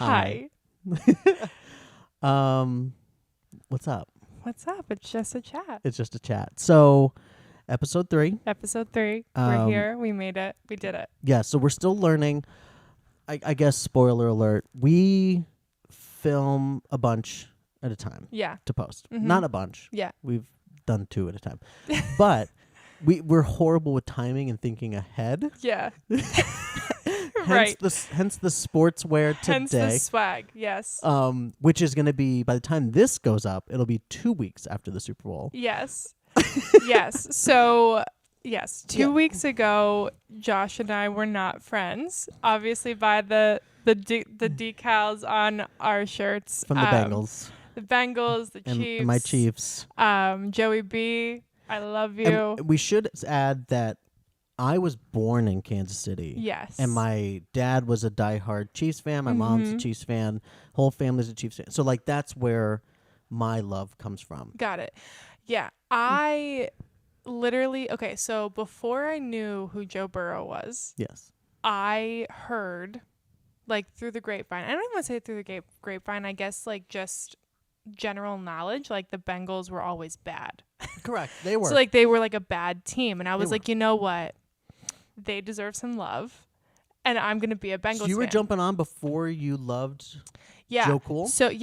Hi. What's up? What's up? It's just a chat. It's just a chat. So, episode 3. Episode 3. We're here. We made it. We did it. Yeah, so we're still learning. I guess, spoiler alert, we film a bunch at a time Yeah. to post. Mm-hmm. Not a bunch. Yeah. We've done 2 at a time. But we're horrible with timing and thinking ahead. Yeah. Hence the sportswear today. Hence the swag. Yes. Which is going to be, by the time this goes up, it'll be 2 weeks after the Super Bowl. Yes. Yes. So, yes, 2 weeks ago, Josh and I were not friends. Obviously, by the decals on our shirts. From the Bengals. The Bengals, the Chiefs. And my Chiefs. Joey B, I love you. And we should add that I was born in Kansas City. Yes. And my dad was a diehard Chiefs fan. My mom's a Chiefs fan. Whole family's a Chiefs fan. So, like, that's where my love comes from. Got it. Yeah. I literally, okay, so before I knew who Joe Burrow was, Yes, I heard, like, through the grapevine. I don't even want to say through the grapevine. I guess, like, just general knowledge, like, the Bengals were always bad. correct. They were. So, like, they were, like, a bad team. And I was They like, you know what? They deserve some love. And I'm going to be a Bengals fan. So you were jumping on before you loved Joe Cool? So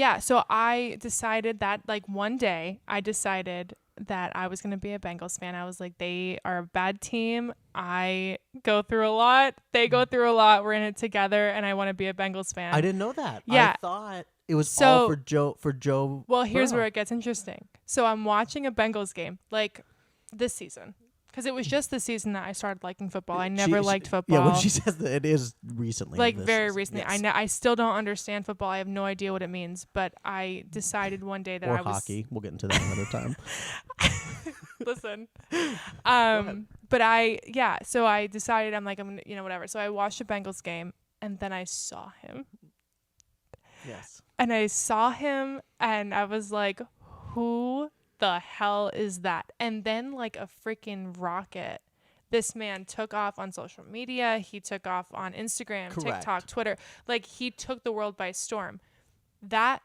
I decided that, like, one day I decided that I was going to be a Bengals fan. I was like, they are a bad team. I go through a lot. They go through a lot. We're in it together, and I want to be a Bengals fan. I didn't know that. Yeah. I thought it was all for Joe. Well, here's Burrow. where it gets interesting. So I'm watching a Bengals game, like, this season. Because it was just this season that I started liking football. I never liked football. Yeah, when she says that, it is recently. Like, very recently. Yes. I still don't understand football. I have no idea what it means. But I decided one day that or I was... hockey. We'll get into that another time. Listen. So I decided, I'm going to, whatever. So I watched a Bengals game, and then I saw him. Yes. And I saw him, and I was like, who the hell is that? And then, like a freaking rocket, this man took off on social media. He took off on Instagram, Correct. TikTok, Twitter. Like, he took the world by storm. That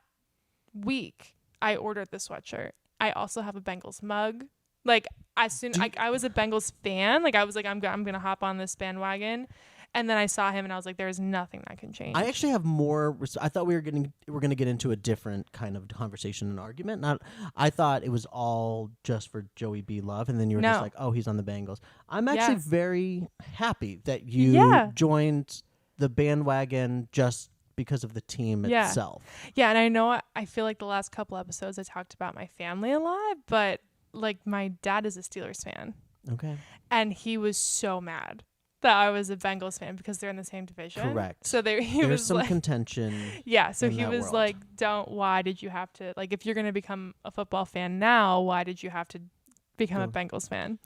week, I ordered the sweatshirt. I also have a Bengals mug. Like, as soon I was a Bengals fan. Like, I was like, I'm gonna hop on this bandwagon. And then I saw him, and I was like, there is nothing that can change. I actually have more. I thought we were going to get into a different kind of conversation and argument. I thought it was all just for Joey B. Love, and then you were just like, oh, he's on the Bengals. I'm actually very happy that you joined the bandwagon just because of the team itself. Yeah, and I know I feel like the last couple episodes I talked about my family a lot, but, like, my dad is a Steelers fan. Okay. And he was so mad that I was a Bengals fan because they're in the same division. Correct. So there's some contention. Yeah, so he was world. like, why did you have to, like, if you're going to become a football fan now, why did you have to become a Bengals fan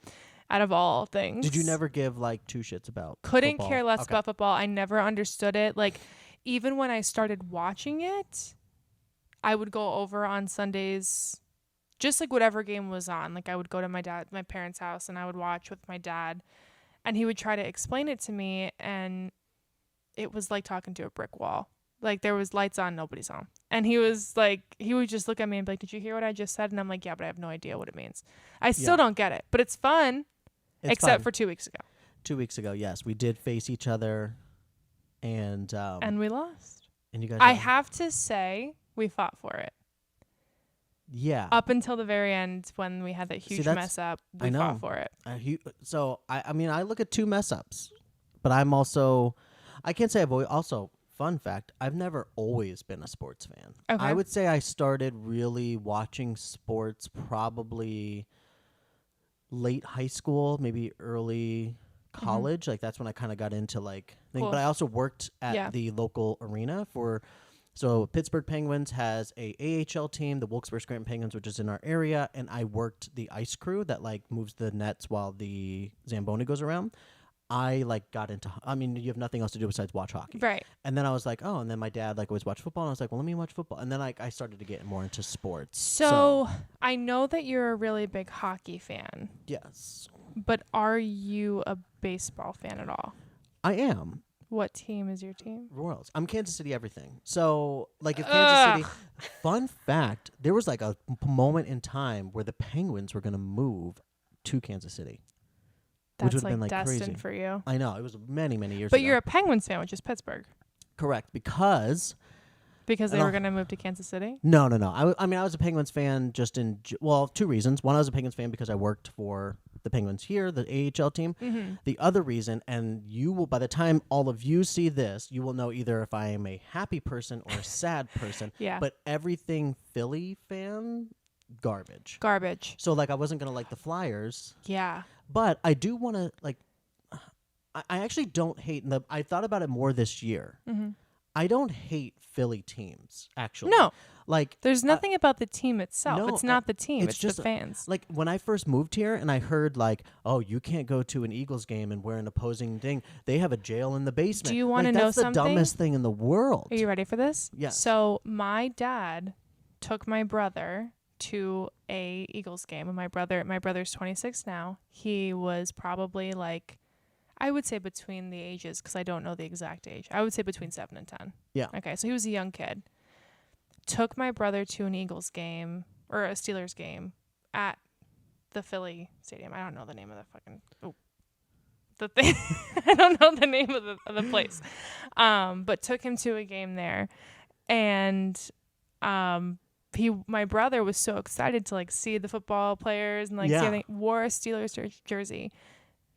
out of all things? Did you never give, like, 2 shits about Couldn't football? care less about football. I never understood it. Like, even when I started watching it, I would go over on Sundays, just like whatever game was on. Like, I would go to my parents' house, and I would watch with my dad. And he would try to explain it to me, and it was like talking to a brick wall. Like, there was lights on, nobody's on. And he was like, he would just look at me and be like, did you hear what I just said? And I'm like, yeah, but I have no idea what it means. I still don't get it, but it's fun, except for 2 weeks ago. 2 weeks ago, yes. We did face each other, and we lost. And you guys I have to say, we fought for it. Yeah. Up until the very end when we had that huge mess up, we fought for it. So, I mean, I look at 2 mess ups, but I'm also, I can't say I've always, also, fun fact, I've never always been a sports fan. Okay. I would say I started really watching sports probably late high school, maybe early college. Like, that's when I kind of got into, like, Cool. But I also worked at the local arena so Pittsburgh Penguins has a AHL team, the Wilkes-Barre Scranton Penguins, which is in our area, and I worked the ice crew that, like, moves the nets while the Zamboni goes around. I, like, got into, I mean, you have nothing else to do besides watch hockey. Right. And then I was like, oh, and then my dad, like, always watched football, and I was like, well, let me watch football. And then, like, I started to get more into sports. So I know that you're a really big hockey fan. Yes. But are you a baseball fan at all? I am. What team is your team? Royals. I'm Kansas City everything. So, like, if Kansas City... Fun fact, there was, like, a moment in time where the Penguins were going to move to Kansas City. Which would That's have been, like, destined crazy. for you. I know. It was many, many years but ago. You're a Penguins fan, which is Pittsburgh. Correct. Because they were going to move to Kansas City? No. I mean, I was a Penguins fan just two reasons. One, I was a Penguins fan because I worked for the Penguins here, the AHL team. Mm-hmm. The other reason, and you will, by the time all of you see this, you will know either if I am a happy person or a sad person. Yeah. But everything Philly fan, garbage. So, like, I wasn't going to like the Flyers. Yeah. But I do want to, like, I actually don't hate, I thought about it more this year. Mm-hmm. I don't hate Philly teams, actually. No. Like, there's nothing about the team itself. No, it's not the team. It's just the fans. Like, when I first moved here and I heard, like, oh, you can't go to an Eagles game and wear an opposing thing. They have a jail in the basement. Do you want to like, know that's something? the dumbest thing in the world. Are you ready for this? Yes. So my dad took my brother to a Eagles game. And my brother's 26 now. He was probably, like, I would say between the ages, because I don't know the exact age. I would say between 7 and 10. Yeah. Okay, so he was a young kid. Took my brother to an Eagles game or a Steelers game at the Philly Stadium. I don't know the name of the fucking the thing. I don't know the name of the place. But took him to a game there, and my brother was so excited to, like, see the football players and, like, see everything. Wore a Steelers jersey.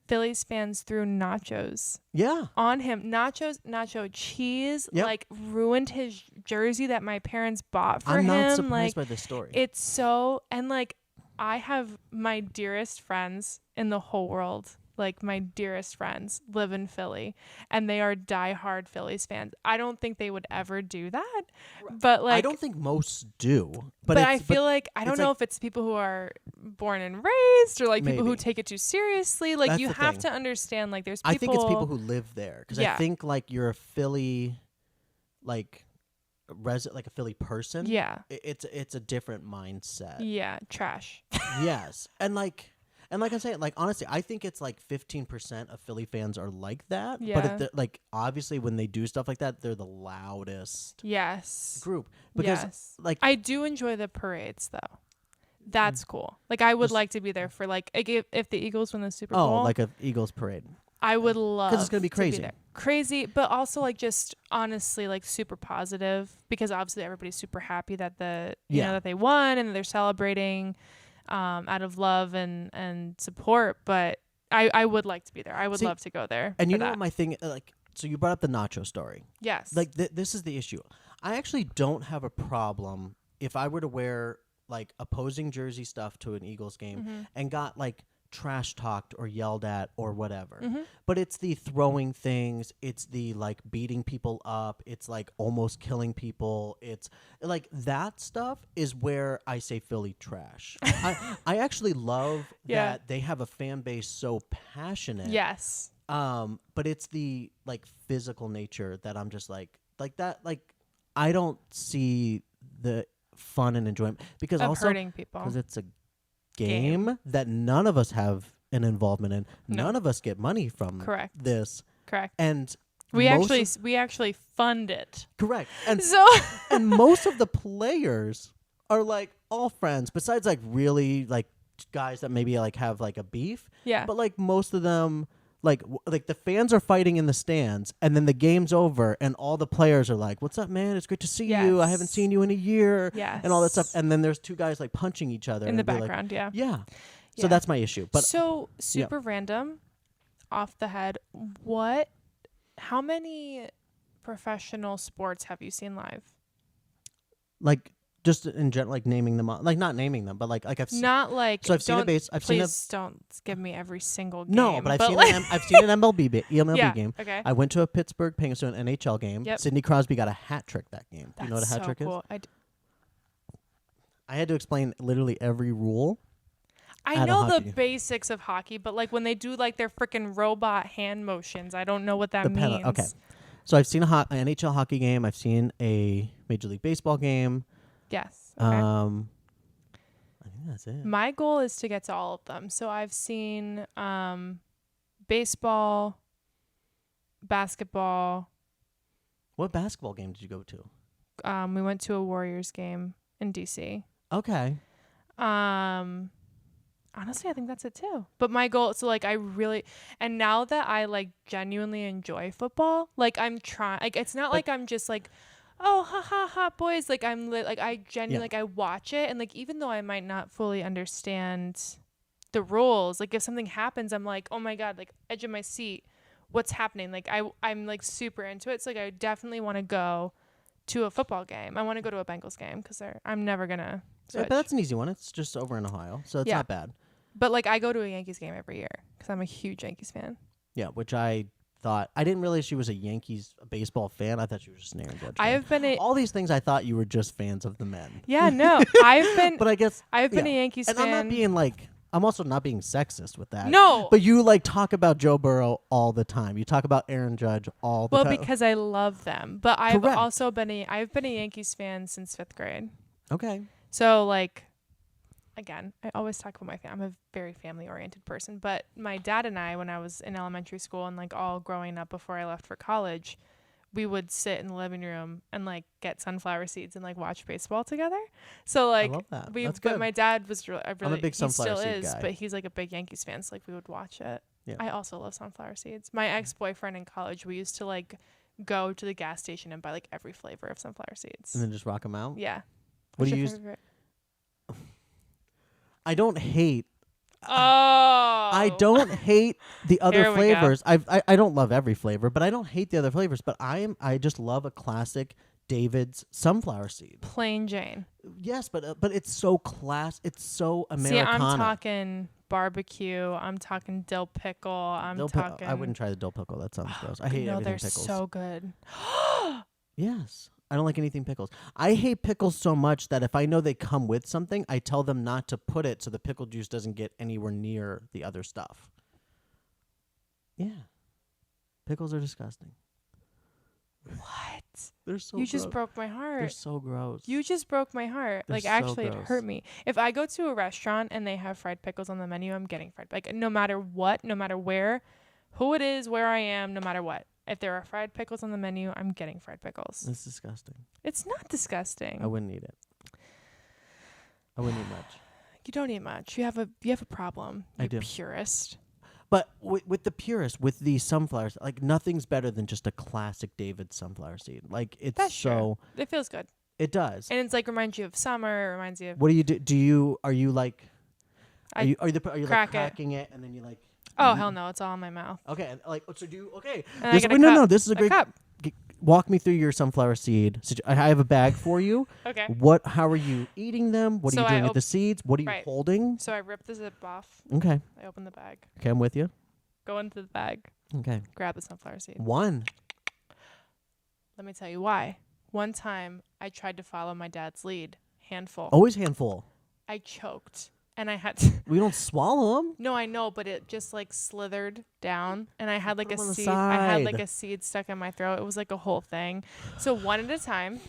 Phillies fans threw nachos on him. Nacho cheese, like, ruined his jersey that my parents bought for him. I'm not surprised like, by this story. It's so, and, like, I have my dearest friends in the whole world. Like, my dearest friends live in Philly, and they are diehard Phillies fans. I don't think they would ever do that, but, like, I don't think most do. But I feel like I don't know if it's people who are born and raised or, like, people who take it too seriously. Like, you have to understand, like, there's people. I think it's people who live there, because I think, like, you're a Philly, like, like a Philly person. Yeah, it's a different mindset. Yeah, trash. Yes, and like I'm saying, like, honestly, I think it's like 15% of Philly fans are like that. Yeah. But like, obviously, when they do stuff like that, they're the loudest. Yes. Group, because like, I do enjoy the parades though. That's cool. Like, I would like to be there for, like, if the Eagles win the Super Bowl. Oh, like a Eagles parade. I would love, because it's gonna be crazy. Crazy, but also, like, just honestly, like, super positive, because obviously everybody's super happy that you know, that they won and that they're celebrating out of love and support. But I would like to be there. I would love to go there. And you know what my thing, like, so you brought up the nacho story. Yes. Like, this is the issue. I actually don't have a problem if I were to wear, like, opposing jersey stuff to an Eagles game and got, like, trash talked or yelled at or whatever. But it's the throwing things, it's the, like, beating people up, it's, like, almost killing people. It's like that stuff is where I say Philly trash. I actually love that they have a fan base so passionate. Yes. But it's the, like, physical nature that I'm just like that, like, I don't see the fun and enjoyment because of also hurting people, because it's a game that none of us have an involvement in. No. None of us get money from this. Correct. And we actually fund it. Correct. And so and most of the players are, like, all friends, besides, like, really, like, guys that maybe, like, have, like, a beef. Yeah. But, like, most of them, like the fans are fighting in the stands, and then the game's over, and all the players are like, "What's up, man? It's great to see you. I haven't seen you in a year." Yes. And all that stuff. And then there's two guys, like, punching each other in the like, background. Yeah. So that's my issue. But so super random, off the head. How many professional sports have you seen live? Like, just in general, like, naming them, like, not naming them, but like I've seen. Not like. So I've seen a base. Please don't give me every single game. No, but I've seen an MLB game. Okay. I went to a Pittsburgh Penguins NHL game. Yep. Sidney Crosby got a hat trick that game. That's you know what a hat trick cool. is? I had to explain literally every rule. I know the basics of hockey, but, like, when they do, like, their freaking robot hand motions, I don't know what that means. Okay. So I've seen an NHL hockey game. I've seen a Major League Baseball game. Yes. Okay. I think that's it. My goal is to get to all of them. So I've seen baseball, basketball. What basketball game did you go to? We went to a Warriors game in DC. Okay. Honestly, I think that's it too. But my goal, so like and now that I like genuinely enjoy football, like I'm trying, like it's not like I'm just like, oh, ha ha ha, boys. Like like I genuinely, like I watch it, and like even though I might not fully understand the rules, like if something happens, I'm like, oh my God, like edge of my seat, what's happening? Like I'm like super into it. So like I definitely want to go to a football game. I want to go to a Bengals game because I'm never gonna switch. Yeah, but that's an easy one. It's just over in Ohio, so it's not bad. But like I go to a Yankees game every year because I'm a huge Yankees fan. Yeah, which I thought I didn't realize she was a Yankees baseball fan. I thought she was just an Aaron Judge fan. I've been all these things. I thought you were just fans of the men. Yeah, no, I've been. But I guess I've been a Yankees fan. And I'm not being like. I'm also not being sexist with that. No. But you like talk about Joe Burrow all the time. You talk about Aaron Judge all the time. Well, because I love them. But I've Correct. also been a Yankees fan since 5th grade. Okay. So like. Again, I always talk about my family. I'm a very family-oriented person. But my dad and I, when I was in elementary school and like all growing up before I left for college, we would sit in the living room and like get sunflower seeds and like watch baseball together. So like I love that. That's good. But my dad was really, I'm a big sunflower seed guy. But he's like a big Yankees fan. So like we would watch it. Yeah. I also love sunflower seeds. My ex-boyfriend in college, we used to like go to the gas station and buy like every flavor of sunflower seeds. And then just rock them out? Yeah. What do you use? I don't hate. Oh. I don't hate the other Here we flavors. I don't love every flavor, but I don't hate the other flavors. But I just love a classic David's sunflower seed. Plain Jane. Yes, but it's so it's so Americana. See, I'm talking barbecue. I'm talking dill pickle. I'm talking. I wouldn't try the dill pickle. That sounds gross. I hate everything pickles. They're so good. Yes. I don't like anything pickles. I hate pickles so much that if I know they come with something, I tell them not to put it so the pickle juice doesn't get anywhere near the other stuff. Yeah. Pickles are disgusting. What? They're so You gross. just broke my heart. They're so gross. You just broke my heart. They're like, so actually, gross. it hurt me. If I go to a restaurant and they have fried pickles on the menu, I'm getting fried. Like, no matter what, no matter where, who it is, where I am, no matter what. If there are fried pickles on the menu, I'm getting fried pickles. It's disgusting. It's not disgusting. I wouldn't eat it. I wouldn't eat much. You don't eat much. You have a problem. I do. Purist. But with the purist, with the sunflowers, like nothing's better than just a classic David sunflower seed. Like it's That's so. True. It feels good. It does. And it's like reminds you of summer. It reminds you of. What do you do? Are you like? Are you like crack cracking it and then you like? Oh hell no! It's all in my mouth. Okay, like so do okay. And This, I get a no, cup. no, this is a great. Cup. Walk me through your sunflower seed. I have a bag for you. Okay. How are you eating them? What are you doing with the seeds? What are you holding? So I rip the zip off. Okay. I open the bag. Okay, I'm with you. Go into the bag. Okay. Grab the sunflower seed. One. Let me tell you why. One time I tried to follow my dad's lead. Handful. Always handful. I choked. And I had to. We don't swallow them. No, I know, but it just like slithered down, and I had like a seed. Side. I had like a seed stuck in my throat. It was like a whole thing. So one at a time,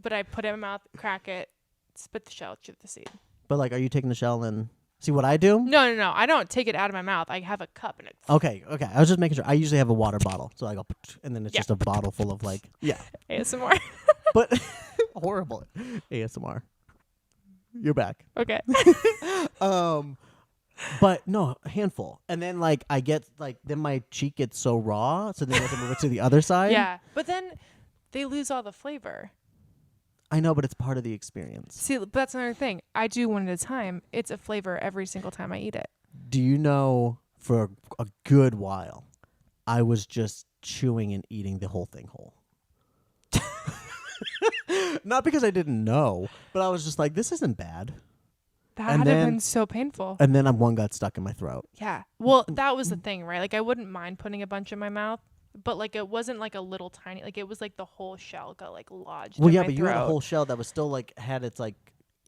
but I put it in my mouth, crack it, spit the shell, chew the seed. But like, are you taking the shell and see what I do? No. I don't take it out of my mouth. I have a cup and it. Okay. I was just making sure. I usually have a water bottle, so I go, and then it's just a bottle full of like ASMR. But horrible ASMR. You're back. Okay. But no, a handful. And then like I get like then my cheek gets so raw, so then I have to move it to the other side. Yeah. But then they lose all the flavor. I know, but it's part of the experience. See, but that's another thing. I do one at a time. It's a flavor every single time I eat it. Do you know for a good while I was just chewing and eating the whole thing whole? Not because I didn't know, but I was just like, this isn't bad. That had been so painful. And then one got stuck in my throat. Yeah. Well, that was the thing, right? Like, I wouldn't mind putting a bunch in my mouth, but like, it wasn't like a little tiny, like, it was like the whole shell got like lodged in my but you throat. had a whole shell that was still like, had its like,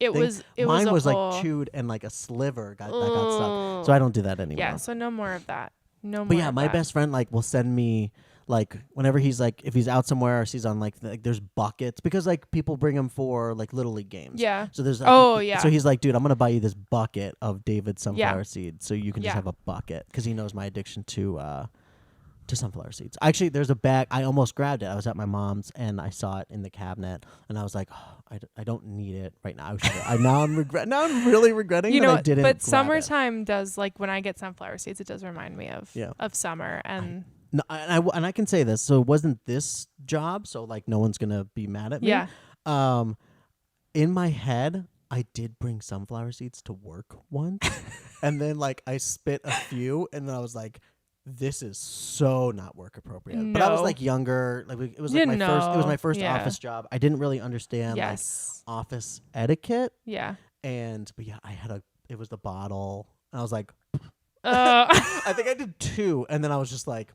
mine was whole... like chewed and like a sliver that got stuck. So I don't do that anymore. Yeah. So no more of that. No more. But yeah, my best friend like will send me like whenever he's like if he's out somewhere or he's on like there's buckets because like people bring him for like little league games. Yeah. So there's so he's like, dude, I'm gonna buy you this bucket of David sunflower seeds so you can just have a bucket because he knows my addiction to to sunflower seeds. Actually, there's a bag. I almost grabbed it. I was at my mom's and I saw it in the cabinet, and I was like, oh, I don't need it right now. Now I'm really regretting that I didn't. But grab summertime does, like, when I get sunflower seeds, it does remind me of summer. And no, and I can say this. So it wasn't this job. So like, no one's gonna be mad at me. Yeah. In my head, I did bring sunflower seeds to work once, and then like I spit a few, and then I was like, this is so not work appropriate. No. But I was like younger. Like it was like my first office job. I didn't really understand like office etiquette. Yeah. But yeah, it was the bottle. And I was like, I think I did 2, and then I was like,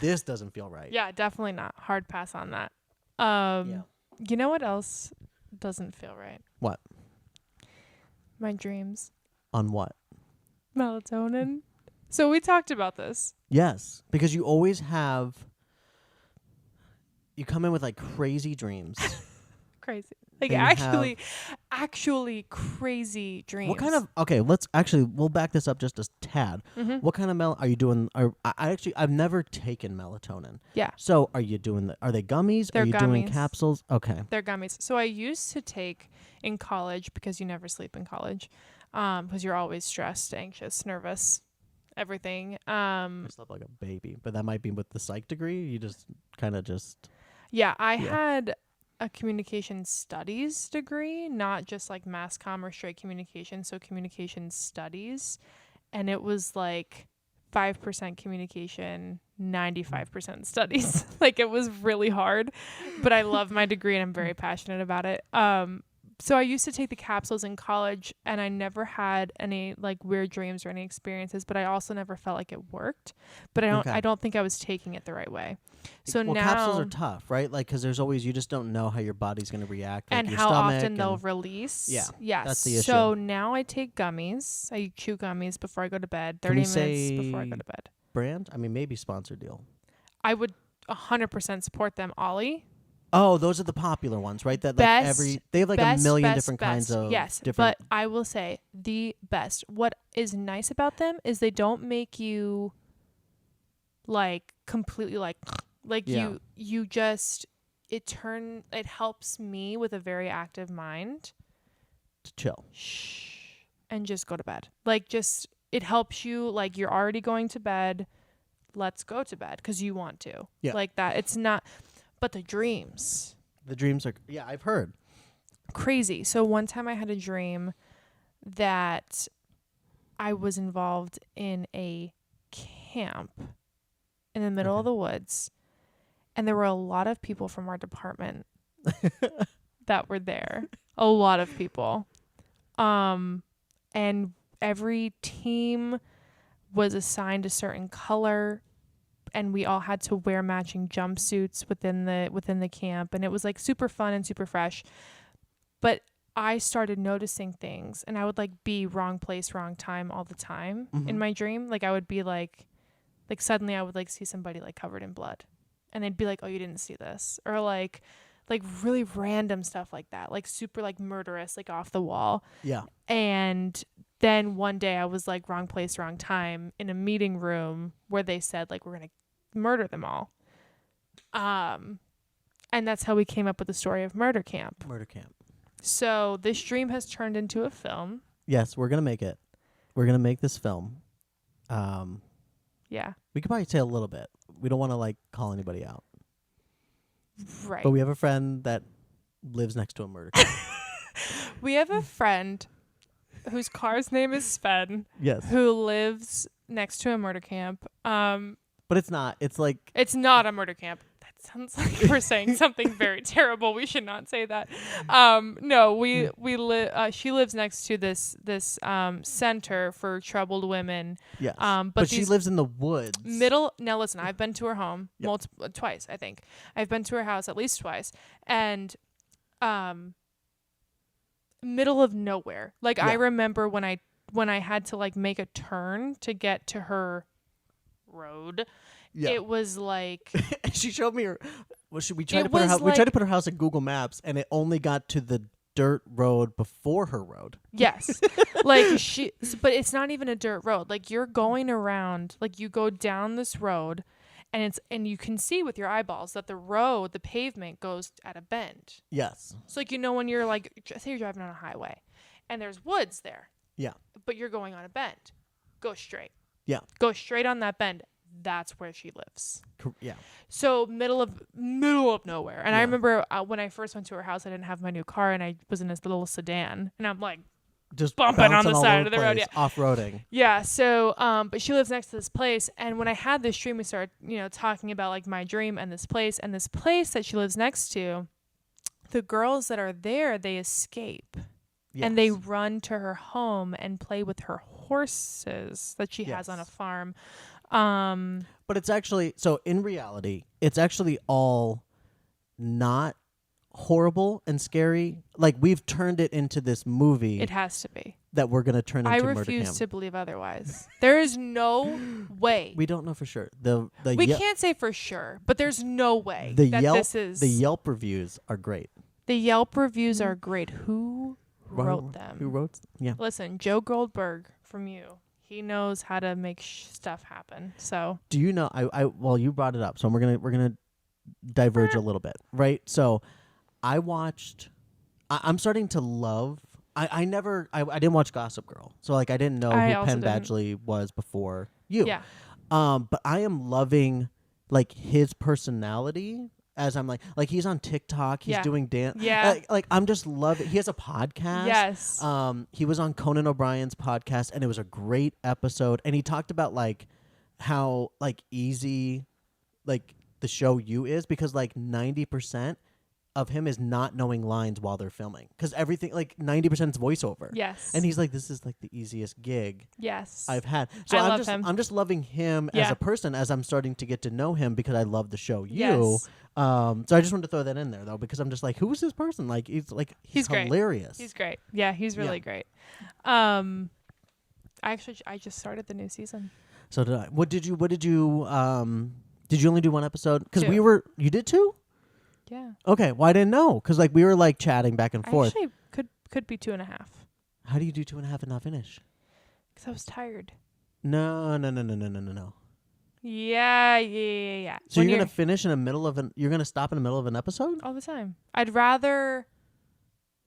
this doesn't feel right. Yeah, definitely not. Hard pass on that. You know what else doesn't feel right? What? My dreams. On what? Melatonin. So we talked about this. Yes, because you always you come in with like crazy dreams. Crazy. Like actually crazy dreams. What kind of, we'll back this up just a tad. Mm-hmm. What kind of are you doing? I've never taken melatonin. Yeah. So are you doing, are they gummies? They're are you gummies. Doing capsules? Okay. They're gummies. So I used to take in college, because you never sleep in college, because you're always stressed, anxious, nervous, everything. I slept like a baby, but that might be with the psych degree. You just kind of Yeah, I had a communication studies degree, not just like mass comm or straight communication. So communication studies, and it was like 5% communication, 95% studies. Like it was really hard, but I love my degree and I'm very passionate about it. So I used to take the capsules in college, and I never had any like weird dreams or any experiences, but I also never felt like it worked. But I don't think I was taking it the right way. So now capsules are tough, right? Like, because there's always, you just don't know how your body's going to react, like and your how stomach often they'll release. Yeah, yes. That's the issue. So now I take gummies. I chew gummies before I go to bed. 30 minutes before I go to bed. Brand? I mean, maybe sponsor deal. I would 100% support them. Ollie. Oh, those are the popular ones, right? That like they have like a million different kinds of different. But I will say the best. What is nice about them is they don't make you like completely like you just it helps me with a very active mind to chill. And just go to bed. Like just it helps you, like you're already going to bed. Let's go to bed because you want to. Yeah. Like that. It's not. But the dreams. The dreams are, I've heard. Crazy. So one time I had a dream that I was involved in a camp in the middle of the woods. And there were a lot of people from our department that were there. A lot of people. And every team was assigned a certain color. And we all had to wear matching jumpsuits within the camp, and it was like super fun and super fresh. But I started noticing things, and I would like be wrong place, wrong time all the time in my dream. Like I would be like suddenly I would like see somebody like covered in blood, and they'd be like, "Oh, you didn't see this," or like really random stuff like that, like super like murderous, like off the wall. Yeah. And then one day I was like wrong place, wrong time in a meeting room where they said like we're gonna murder them all. And that's how we came up with the story of Murder Camp. So this dream has turned into a film. Yes, we're gonna make it. We're gonna make this film. Yeah. We could probably say a little bit. We don't want to like call anybody out. Right. But we have a friend that lives next to a murder camp. We have a friend whose car's name is Sven. Yes. Who lives next to a murder camp. But it's not. It's like... It's not a murder camp. That sounds like we're saying something very terrible. We should not say that. No, she lives next to this center for troubled women. Yes. But she lives in the woods. Now listen, I've been to her home twice, I think. I've been to her house at least twice. And middle of nowhere. Like I remember when I had to like make a turn to get to her road. Yeah. It was like she showed me her. We tried to put her house. We tried to put her house in Google Maps, and it only got to the dirt road before her road. Yes, but it's not even a dirt road. Like you're going around. Like you go down this road, and you can see with your eyeballs that the pavement goes at a bend. Yes. So like, when you're like, say you're driving on a highway and there's woods there. Yeah. But you're going on a bend. Go straight. Yeah. Go straight on that bend. That's where she lives. Yeah. So middle of nowhere. And I remember when I first went to her house, I didn't have my new car and I was in this little sedan and I'm like just bumping on the side of the road. Yeah. Off-roading. Yeah. So, but she lives next to this place. And when I had this dream, we started, talking about like my dream and this place that she lives next to, the girls that are there, they escape. Yes. And they run to her home and play with her horses that she has on a farm. But it's actually, so in reality, it's actually all not horrible and scary. Like, we've turned it into this movie. It has to be. That we're going to turn into Murder Camp. I refuse to believe otherwise. There is no way. We don't know for sure. We can't say for sure, but there's no way the Yelp reviews are great. The Yelp reviews are great. Who wrote them? Who wrote? Yeah. Listen, Joe Goldberg from You. He knows how to make stuff happen. So. Do you know? Well, you brought it up, so we're gonna diverge a little bit, right? So, I watched. I'm starting to love. I didn't watch Gossip Girl, so like I didn't know who Penn Badgley was before you. Yeah. But I am loving like his personality. As I'm like he's on TikTok, he's doing dance. Yeah. Like I'm just loving. He has a podcast. Yes. He was on Conan O'Brien's podcast, and it was a great episode. And he talked about like how like easy like the show You is, because like 90% of him is not knowing lines while they're filming, because everything like 90% is voiceover. Yes. And he's like, this is like the easiest gig I've had. So I love him. I'm just loving him as a person as I'm starting to get to know him, because I love the show You. Yes. So I just wanted to throw that in there though, because I'm just like, who is this person? Like he's hilarious. He's great. Yeah, he's really great. I just started the new season. So did I. What did you did you only do one episode? Because you did two? Yeah. Okay. Well, I didn't know, because like we were like chatting back and forth. Actually, could be 2.5. How do you do 2.5 and not finish? Because I was tired. No. Yeah. So you're gonna finish in the middle of you're gonna stop in the middle of an episode? All the time. I'd rather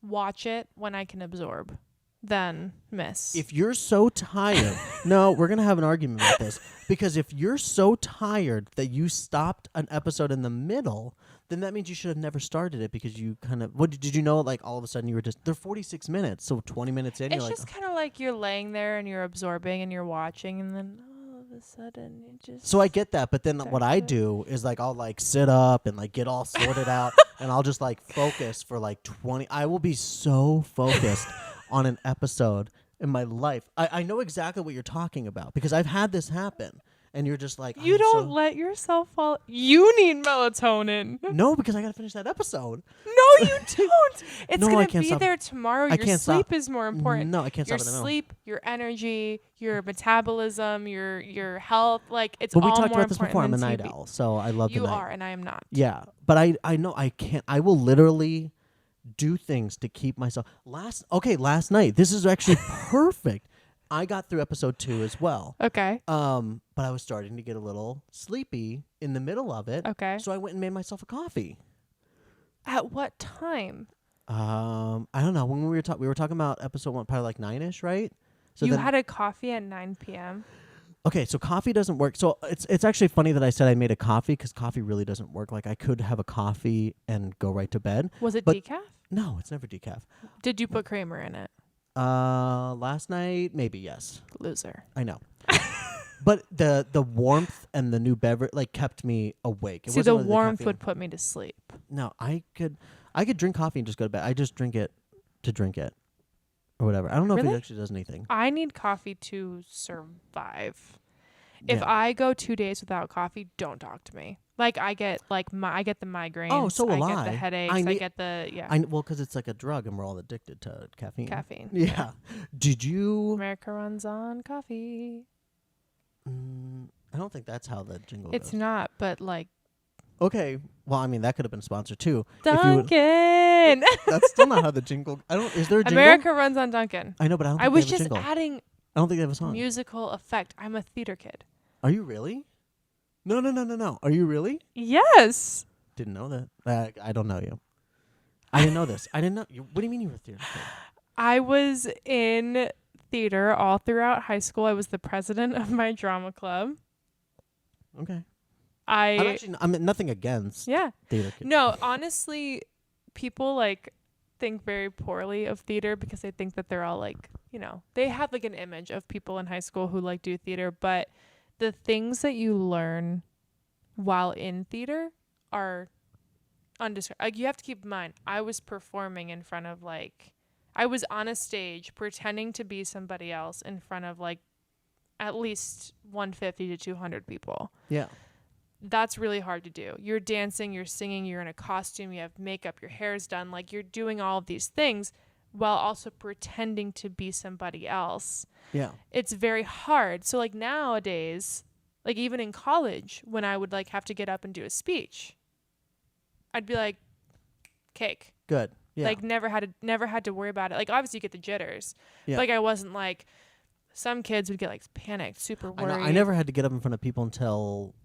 watch it when I can absorb than miss. If you're so tired, no, we're gonna have an argument about this, because if you're so tired that you stopped an episode in the middle, then that means you should have never started it, because you kind of did you know like all of a sudden you were just they're 46 minutes, so 20 minutes in it's you're just kind of like you're laying there and you're absorbing and you're watching, and then all of a sudden you just. So I get that, but then what I do is like I'll like sit up and like get all sorted out, and I'll just like focus for like 20. I will be so focused on an episode in my life. I know exactly what you're talking about, because I've had this happen. And you're just like, you don't let yourself fall. You need melatonin. No, because I got to finish that episode. No, you don't. It's going to be there tomorrow. Your sleep is more important. No, I can't stop. Your sleep, your energy, your metabolism, your health. Like, it's all more important. But we talked about this before. I'm a night owl, so I love the night. You are, and I am not. Yeah, but I know I can't. I will literally do things to keep myself. Last night. This is actually perfect. I got through episode 2 as well. Okay. But I was starting to get a little sleepy in the middle of it. Okay. So I went and made myself a coffee. At what time? I don't know. When we were talking about episode 1, probably like 9ish, right? So you had a coffee at 9 p.m. Okay, so coffee doesn't work. So it's actually funny that I said I made a coffee, because coffee really doesn't work. Like I could have a coffee and go right to bed. Was it decaf? No, it's never decaf. Did you put creamer in it? Last night, maybe, yes. Loser. I know. But the warmth and the new beverage like kept me awake. See, the warmth would put me to sleep. No, I could drink coffee and just go to bed. I just drink it to drink it or whatever. I don't know if it actually does anything. I need coffee to survive. If I go 2 days without coffee, don't talk to me. Like I get the migraines. Oh, so will I. I get the headaches. I get the well, because it's like a drug, and we're all addicted to caffeine. Yeah. Yeah. Did you? America runs on coffee. I don't think that's how the jingle goes. It's not, but like. Okay. Well, I mean, that could have been sponsored too. Dunkin'. That's still not how the jingle. Is there a jingle? America runs on Dunkin'. I know, but I don't think I was they have a just jingle. adding. I don't think they have a song. Musical effect. I'm a theater kid. Are you really? No. Are you really? Yes. Didn't know that. I don't know you. I didn't know this. I didn't know. What do you mean you were a theater kid? I was in theater all throughout high school. I was the president of my drama club. Okay. I I'm nothing against yeah. theater kids. No, honestly, people like think very poorly of theater because they think that they're all like, they have like an image of people in high school who like do theater, but the things that you learn while in theater are undescribable. Like, you have to keep in mind, I was performing in front of I was on a stage pretending to be somebody else in front of like at least 150 to 200 people. Yeah. That's really hard to do. You're dancing, you're singing, you're in a costume, you have makeup, your hair's done. Like, you're doing all of these things while also pretending to be somebody else. Yeah. It's very hard. So like nowadays, like even in college, when I would like have to get up and do a speech, I'd be like, cake. Good. Yeah. Like never had to worry about it. Like obviously you get the jitters. Yeah. But, like I wasn't like, some kids would get like panicked, super worried. I never had to get up in front of people until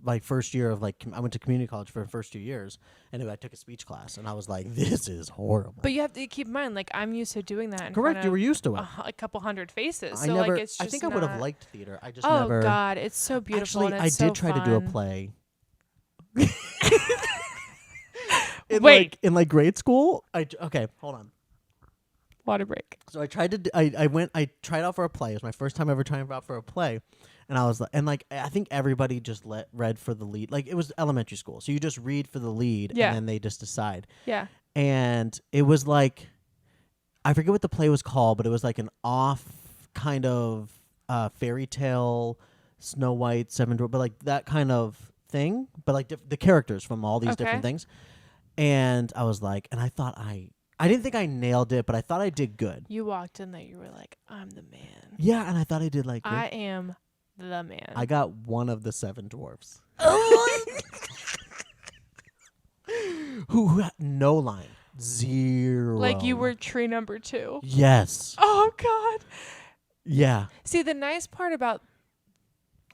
like first year of like I went to community college for the first 2 years. Anyway, I took a speech class and I was like, this is horrible. But you have to keep in mind, like I'm used to doing that. Correct, you were used to it. A couple hundred faces. I think I would have liked theater. I just never. Oh God, it's so beautiful. Actually, and it's I did so try fun. to do a play. Wait. In grade school, okay, hold on. Water break. So I tried to. I tried out for a play. It was my first time ever trying out for a play, and I was like, I think everybody just read for the lead. Like it was elementary school, so you just read for the lead, Yeah. and then they just decide. Yeah. And it was like, I forget what the play was called, but it was like an off kind of fairy tale, Snow White, Seven Dwarfs, but like that kind of thing. But like the characters from all these different things. And I was like, and I thought I didn't think I nailed it, but I thought I did good. You walked in there, you were like, I'm the man. Yeah, and I thought I did like I am the man. I got one of the Seven Dwarfs. who had no line. Zero. Like you were tree number 2. Yes. Oh God. Yeah. See, the nice part about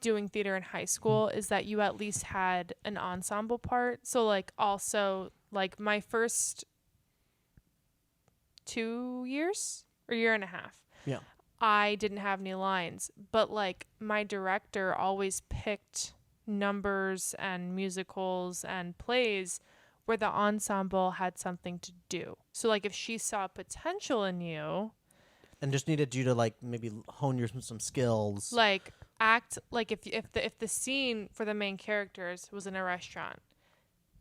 doing theater in high school is that you at least had an ensemble part. So like also like my first 2 years or year and a half. Yeah. I didn't have any lines, but like my director always picked numbers and musicals and plays where the ensemble had something to do. So like if she saw potential in you and just needed you to like maybe hone some skills, like act like if the scene for the main characters was in a restaurant,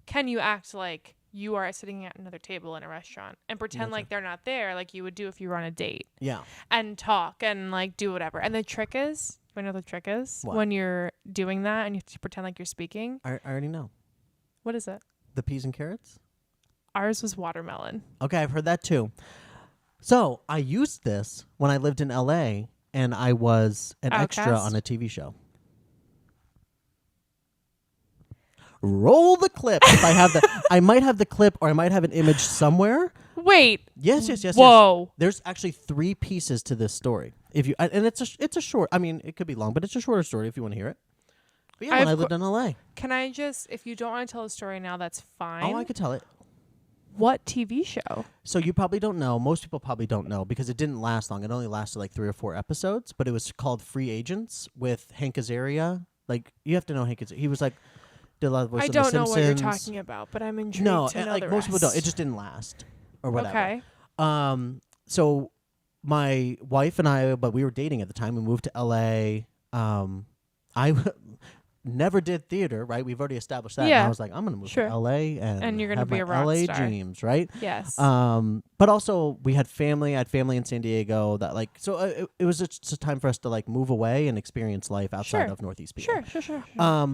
can you act like you are sitting at another table in a restaurant and pretend like they're not there, like you would do if you were on a date? Yeah. And talk and like do whatever. And the trick is, you know the trick is? What? When you're doing that and you have to pretend like you're speaking. I already know. What is it? The peas and carrots? Ours was watermelon. Okay, I've heard that too. So I used this when I lived in LA and I was an extra on a TV show. Roll the clip. If I have I might have the clip, or I might have an image somewhere. Wait. Yes. Whoa. Yes. There's actually 3 pieces to this story. If you and it's a short. I mean, it could be long, but it's a shorter story if you want to hear it. But yeah, when I lived in LA. Can I just, if you don't want to tell the story now, that's fine. Oh, I could tell it. What TV show? So you probably don't know. Most people probably don't know because it didn't last long. It only lasted like 3 or 4 episodes, but it was called Free Agents with Hank Azaria. Like, you have to know Hank Azaria. He was like, did a lot of voice I on The don't know Simpsons. what you're talking about, but I'm intrigued No, to know like the most people don't. rest. It just didn't last or whatever. Okay. So my wife and I, but we were dating at the time. We moved to LA. I never did theater, right? We've already established that. Yeah. And I was like, I'm going to move to LA and you're gonna have be my a rock LA star. dreams, right? Yes. But also we had family. I had family in San Diego that like, so it was just a time for us to like move away and experience life outside of Northeast PA. Sure.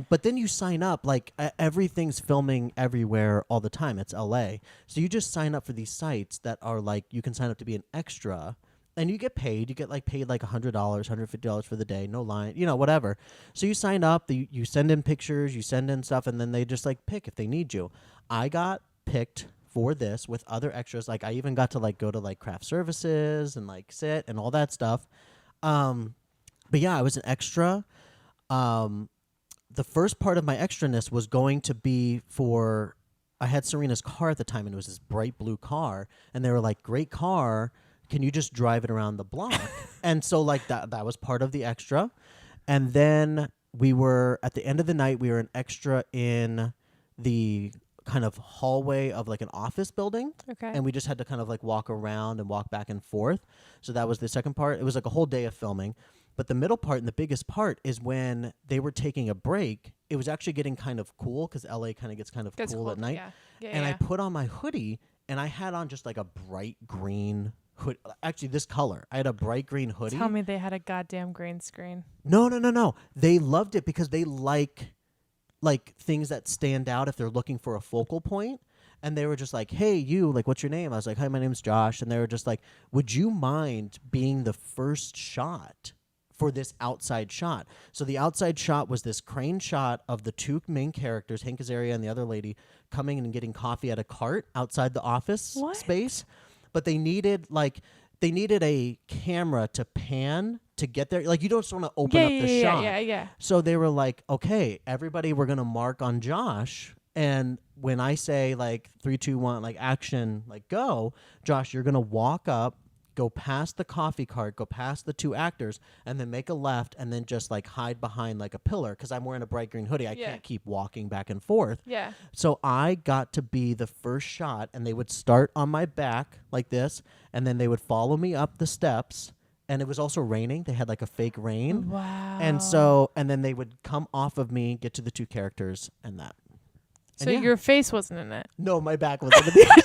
But then you sign up, like everything's filming everywhere all the time. It's LA. So you just sign up for these sites that are like, you can sign up to be an extra. And you get paid. You get paid like $100, $150 for the day, no line, whatever. So you sign up, you send in pictures, you send in stuff, and then they just like pick if they need you. I got picked for this with other extras. Like I even got to like go to like craft services and like sit and all that stuff. But yeah, I was an extra. the first part of my extraness was going to be for, I had Serena's car at the time, and it was this bright blue car, and they were like, great car, can you just drive it around the block? And so like that was part of the extra. And then we were, at the end of the night, we were an extra in the kind of hallway of like an office building. Okay. And we just had to kind of like walk around and walk back and forth. So that was the second part. It was like a whole day of filming. But the middle part and the biggest part is when they were taking a break. It was actually getting kind of cool because LA kind of gets kind of cool at night. Yeah. Yeah, and yeah. I put on my hoodie and I had on just like a bright green hood. Actually, this color. I had a bright green hoodie. Tell me they had a goddamn green screen. No. They loved it because they like things that stand out if they're looking for a focal point. And they were just like, hey, you, like, what's your name? I was like, hi, my name's Josh. And they were just like, would you mind being the first shot for this outside shot? So the outside shot was this crane shot of the two main characters, Hank Azaria and the other lady, coming in and getting coffee at a cart outside the office space. But they needed a camera to pan to get there. Like, you don't just want to open up the shot. Yeah. So they were like, okay, everybody, we're going to mark on Josh. And when I say like 3, 2, 1, like action, like go, Josh, you're going to walk up, go past the coffee cart, go past the two actors, and then make a left and then just like hide behind like a pillar because I'm wearing a bright green hoodie. I can't keep walking back and forth. Yeah. So I got to be the first shot, and they would start on my back like this, and then they would follow me up the steps. And it was also raining. They had like a fake rain. Wow. And then they would come off of me, get to the two characters, and that. So your face wasn't in it? No, my back was in it the entire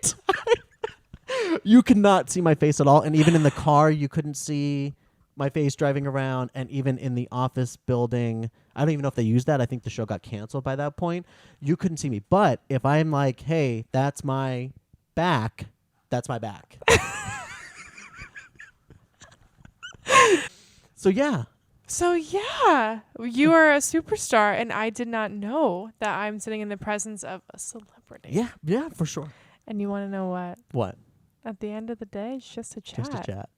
time. You could not see my face at all. And even in the car, you couldn't see my face driving around. And even in the office building, I don't even know if they used that. I think the show got canceled by that point. You couldn't see me. But if I'm like, hey, that's my back, that's my back. So yeah, you are a superstar, and I did not know that I'm sitting in the presence of a celebrity. Yeah, for sure. And you want to know what? What? At the end of the day, it's just a chat. Just a chat.